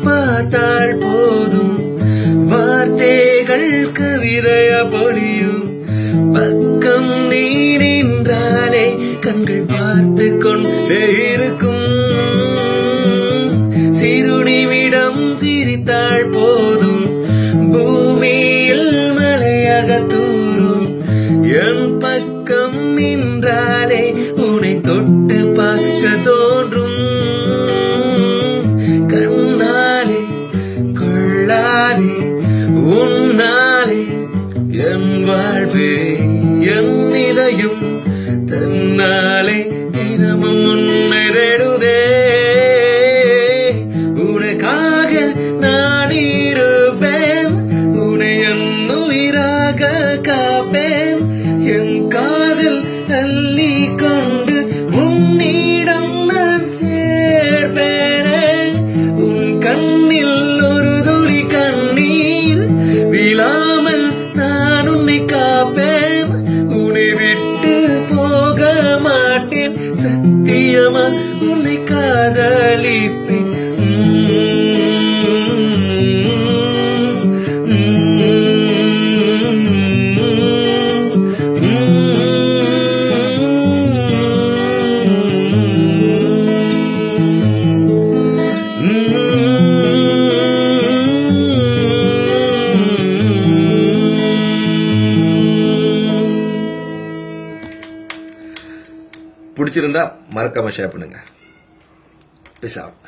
பார்த்தால் போதும் வார்த்தைகள் கவிதைய பொழியும். பக்கம் நீ நின்றாலே கண்கள் பார்த்து கொண்டே இருக்கும். சிறு நிமிடம் சிரித்தால் போதும் பூமியில் மழையாக தூரும். என் பக்கம் நின்றாலே உன்னை தொட்டு பார்க்க தோன்றும். கண்ணாலே கொள்ளாதே உன்னாலே என் வாழ்வே என் இதயம் தன்னாலே தினமும் உன்னை தேடுதே. உனக்காக நான் இருப்பேன், உன்னை என் உயிராக காப்பேன். என் காதல் தள்ளி கொண்டு உன்னிடம் நான் சேர்ப்பேனே. உன் கண்ணில் ஒரு துளி கண்ணீர் விழாமல் நான் உன்னை காப்பேன். உன்னை விட்டு போக மாட்டேன், சத்தியமா உன்னை காதலிப்பேன். பிடிச்சிருந்தா மறக்காம ஷேர் பண்ணுங்க. Peace out.